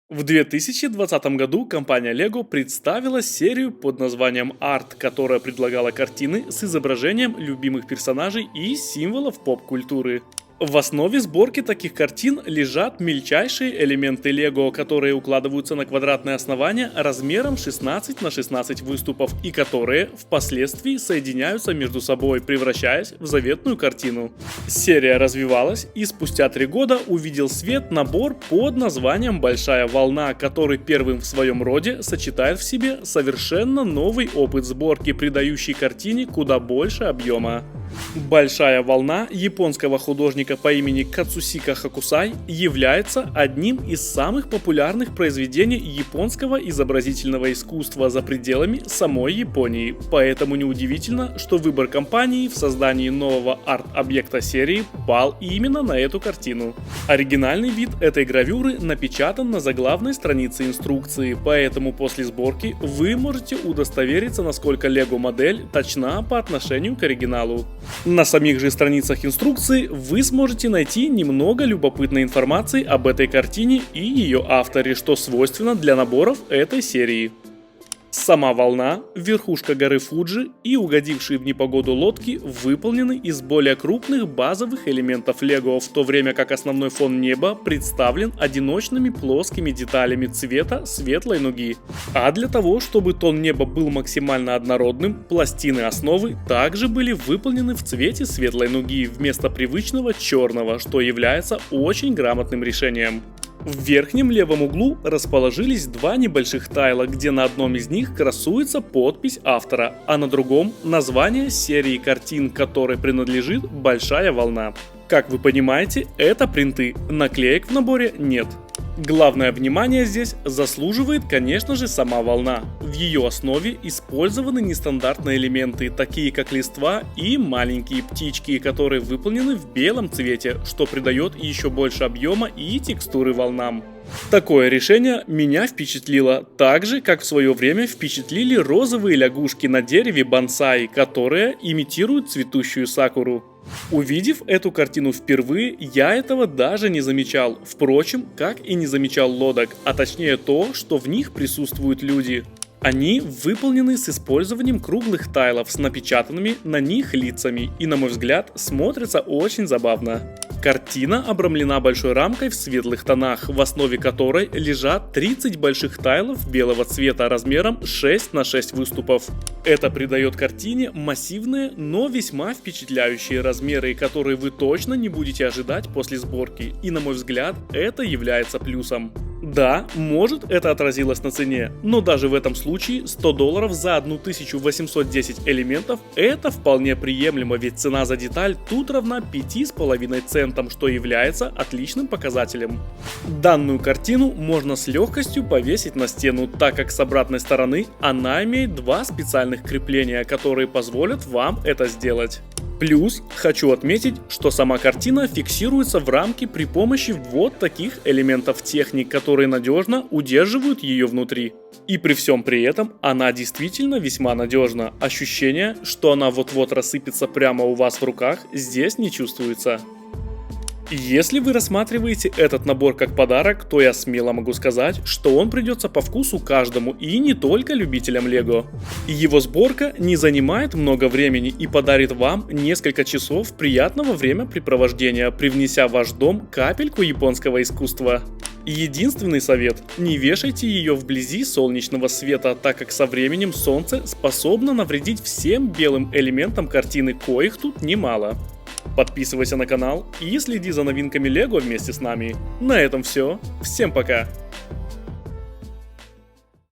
В 2020 году компания LEGO представила серию под названием Art, которая предлагала картины с изображением любимых персонажей и символов поп-культуры. В основе сборки таких картин лежат мельчайшие элементы LEGO, которые укладываются на квадратные основания размером 16 на 16 выступов и которые впоследствии соединяются между собой, превращаясь в заветную картину. Серия развивалась, и спустя 3 года увидел свет набор под названием «Большая волна», который первым в своем роде сочетает в себе совершенно новый опыт сборки, придающий картине куда больше объема. «Большая волна» японского художника по имени Кацусика Хакусай является одним из самых популярных произведений японского изобразительного искусства за пределами самой Японии, поэтому неудивительно, что выбор компании в создании нового арт-объекта серии пал именно на эту картину. Оригинальный вид этой гравюры напечатан на заглавной странице инструкции, поэтому после сборки вы можете удостовериться, насколько LEGO-модель точна по отношению к оригиналу. На самих же страницах инструкции вы сможете найти немного любопытной информации об этой картине и ее авторе, что свойственно для наборов этой серии. Сама волна, верхушка горы Фуджи и угодившие в непогоду лодки выполнены из более крупных базовых элементов LEGO, в то время как основной фон неба представлен одиночными плоскими деталями цвета светлой нуги. А для того, чтобы тон неба был максимально однородным, пластины основы также были выполнены в цвете светлой нуги вместо привычного черного, что является очень грамотным решением. В верхнем левом углу расположились два небольших тайла, где на одном из них красуется подпись автора, а на другом – название серии картин, которой принадлежит «Большая волна». Как вы понимаете, это принты, наклеек в наборе нет. Главное внимание здесь заслуживает, конечно же, сама волна. В ее основе использованы нестандартные элементы, такие как листва и маленькие птички, которые выполнены в белом цвете, что придает еще больше объема и текстуры волнам. Такое решение меня впечатлило, так же, как в свое время впечатлили розовые лягушки на дереве бонсай, которые имитируют цветущую сакуру. Увидев эту картину впервые, я этого даже не замечал, впрочем, как и не замечал лодок, а точнее то, что в них присутствуют люди. Они выполнены с использованием круглых тайлов с напечатанными на них лицами и, на мой взгляд, смотрятся очень забавно. Картина обрамлена большой рамкой в светлых тонах, в основе которой лежат 30 больших тайлов белого цвета размером 6 на 6 выступов. Это придает картине массивные, но весьма впечатляющие размеры, которые вы точно не будете ожидать после сборки, и, на мой взгляд, это является плюсом. Да, может, это отразилось на цене, но даже в этом случае $100 за 1810 элементов это вполне приемлемо, ведь цена за деталь тут равна 5,5 центам, что является отличным показателем. Данную картину можно с легкостью повесить на стену, так как с обратной стороны она имеет два специальных крепления, которые позволят вам это сделать. Плюс хочу отметить, что сама картина фиксируется в рамке при помощи вот таких элементов техник, которые надежно удерживают ее внутри. И при всем при этом она действительно весьма надежна. Ощущение, что она вот-вот рассыпется прямо у вас в руках, здесь не чувствуется. Если вы рассматриваете этот набор как подарок, то я смело могу сказать, что он придется по вкусу каждому и не только любителям LEGO. Его сборка не занимает много времени и подарит вам несколько часов приятного времяпрепровождения, привнеся в ваш дом капельку японского искусства. Единственный совет – не вешайте ее вблизи солнечного света, так как со временем солнце способно навредить всем белым элементам картины, коих тут немало. Подписывайся на канал и следи за новинками LEGO вместе с нами. На этом все. Всем пока!